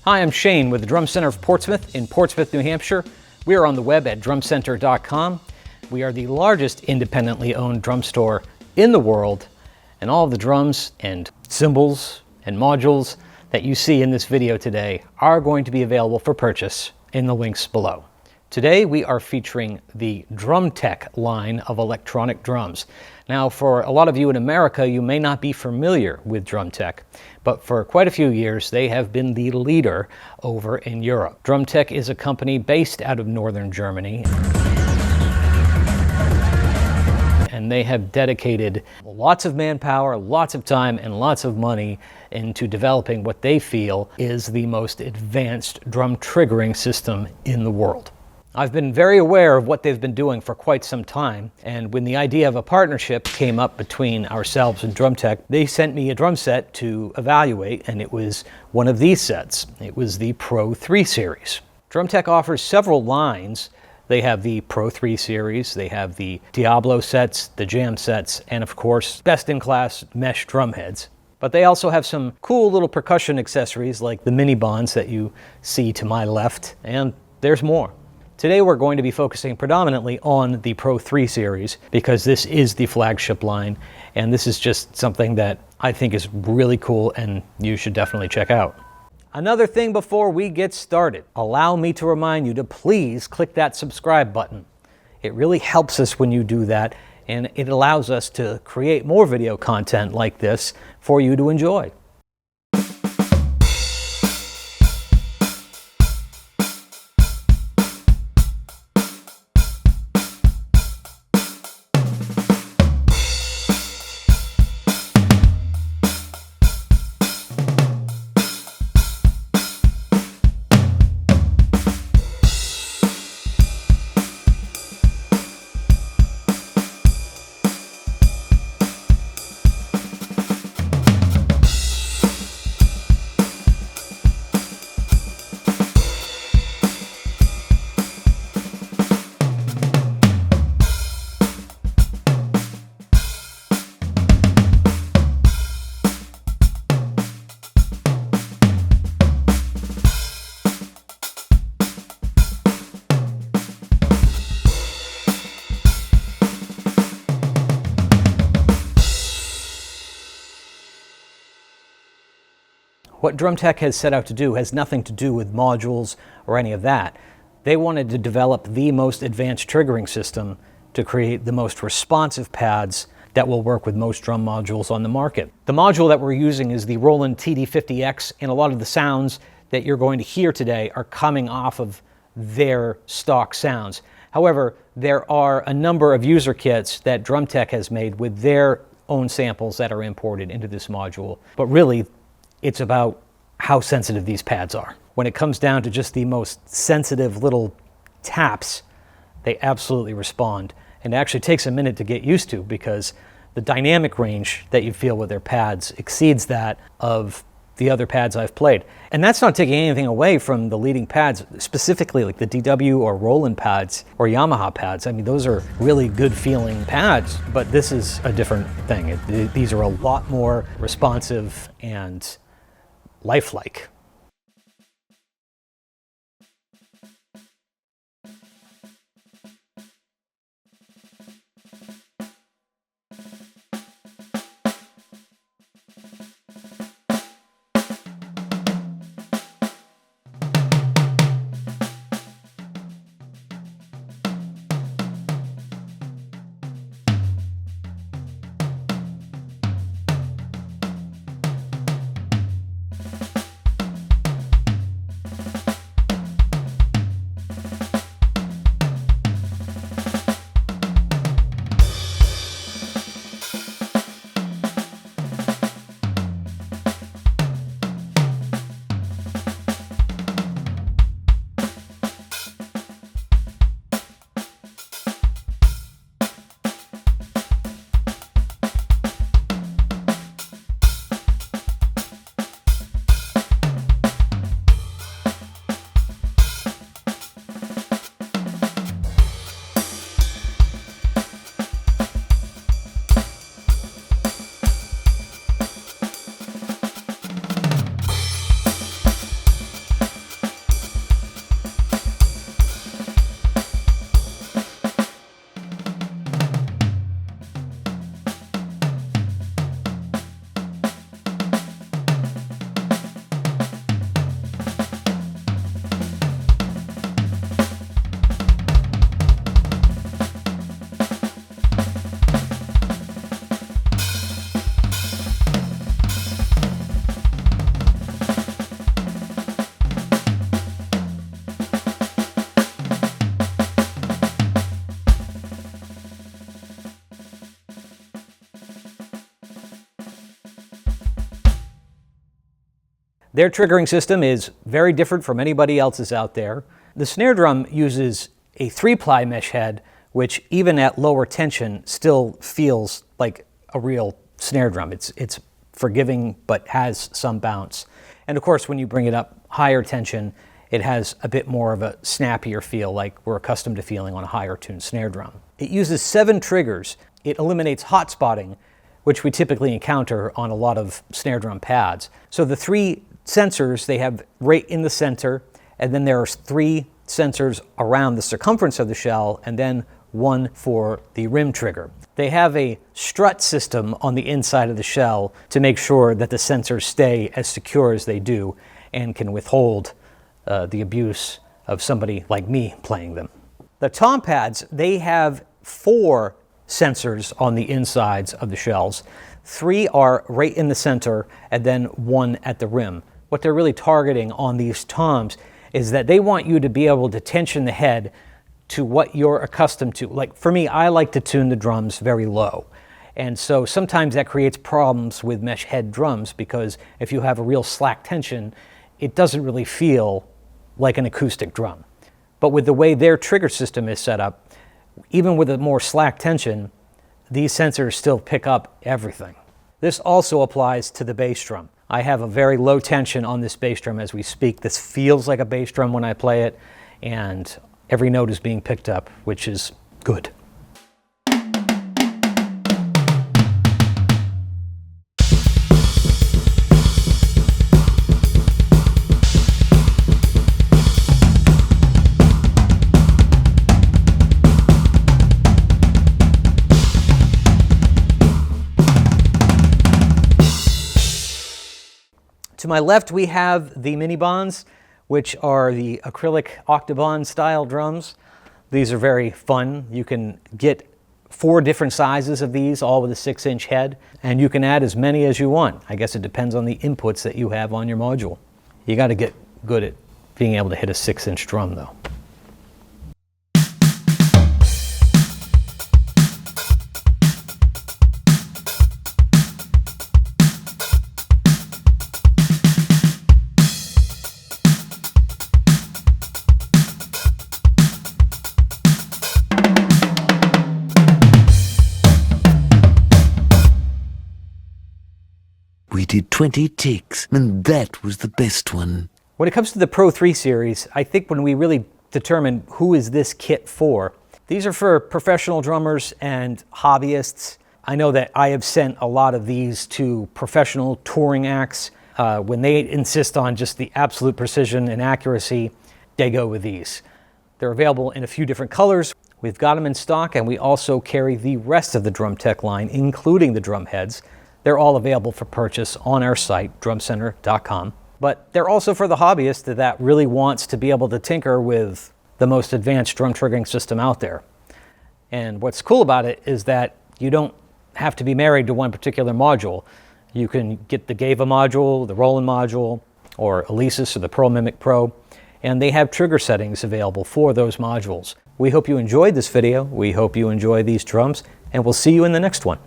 Hi, I'm Shane with the Drum Center of Portsmouth in Portsmouth, New Hampshire. We are on the web at drumcenter.com. We are the largest independently owned drum store in the world, and all of the drums and cymbals and modules that you see in this video today are going to be available for purchase in the links below. Today we are featuring the Drum-Tec line of electronic drums. Now, for a lot of you in America, you may not be familiar with Drum-Tec, but for quite a few years they have been the leader over in Europe. Drum-Tec is a company based out of northern Germany, and they have dedicated lots of manpower, lots of time, and lots of money into developing what they feel is the most advanced drum triggering system in the world. I've been very aware of what they've been doing for quite some time, and when the idea of a partnership came up between ourselves and Drum-Tec, they sent me a drum set to evaluate, and it was one of these sets. It was the Pro 3 series. Drum-Tec offers several lines. They have the Pro 3 series, they have the Diablo sets, the Jam sets, and of course, best-in-class mesh drum heads. But they also have some cool little percussion accessories like the MiniBans that you see to my left, and there's more. Today we're going to be focusing predominantly on the Pro 3 series because this is the flagship line, and this is just something that I think is really cool and you should definitely check out. Another thing before we get started, allow me to remind you to please click that subscribe button. It really helps us when you do that, and it allows us to create more video content like this for you to enjoy. What Drum-Tec has set out to do has nothing to do with modules or any of that. They wanted to develop the most advanced triggering system to create the most responsive pads that will work with most drum modules on the market. The module that we're using is the Roland TD50X, and a lot of the sounds that you're going to hear today are coming off of their stock sounds. However, there are a number of user kits that Drum-Tec has made with their own samples that are imported into this module, but really, it's about how sensitive these pads are. When it comes down to just the most sensitive little taps, they absolutely respond. And it actually takes a minute to get used to because the dynamic range that you feel with their pads exceeds that of the other pads I've played. And that's not taking anything away from the leading pads, specifically like the DW or Roland pads or Yamaha pads. I mean, those are really good feeling pads, but this is a different thing. These are a lot more responsive and lifelike. Their triggering system is very different from anybody else's out there. The snare drum uses a 3-ply mesh head, which even at lower tension still feels like a real snare drum. It's forgiving but has some bounce. And of course, when you bring it up higher tension, it has a bit more of a snappier feel like we're accustomed to feeling on a higher tuned snare drum. It uses 7 triggers. It eliminates hot spotting, which we typically encounter on a lot of snare drum pads. So the 3 sensors they have right in the center, and then there are 3 sensors around the circumference of the shell, and then 1 for the rim trigger. They have a strut system on the inside of the shell to make sure that the sensors stay as secure as they do and can withhold the abuse of somebody like me playing them. The tom pads, they have 4 sensors on the insides of the shells. 3 are right in the center and then 1 at the rim. What they're really targeting on these toms is that they want you to be able to tension the head to what you're accustomed to. Like for me, I like to tune the drums very low. And so sometimes that creates problems with mesh head drums because if you have a real slack tension, it doesn't really feel like an acoustic drum. But with the way their trigger system is set up, even with a more slack tension, these sensors still pick up everything. This also applies to the bass drum. I have a very low tension on this bass drum as we speak. This feels like a bass drum when I play it, and every note is being picked up, which is good. To my left, we have the MiniBans, which are the acrylic Octoban style drums. These are very fun. You can get 4 different sizes of these, all with a 6-inch head, and you can add as many as you want. I guess it depends on the inputs that you have on your module. You got to get good at being able to hit a 6-inch drum, though. We did 20 ticks, and that was the best one. When it comes to the Pro 3 series, I think when we really determine who is this kit for, these are for professional drummers and hobbyists. I know that I have sent a lot of these to professional touring acts. When they insist on just the absolute precision and accuracy, they go with these. They're available in a few different colors. We've got them in stock, and we also carry the rest of the Drum-Tec line, including the drum heads. They're all available for purchase on our site, drumcenter.com. But they're also for the hobbyist that really wants to be able to tinker with the most advanced drum triggering system out there. And what's cool about it is that you don't have to be married to one particular module. You can get the Gava module, the Roland module, or Alesis or the Pearl Mimic Pro, and they have trigger settings available for those modules. We hope you enjoyed this video. We hope you enjoy these drums, and we'll see you in the next one.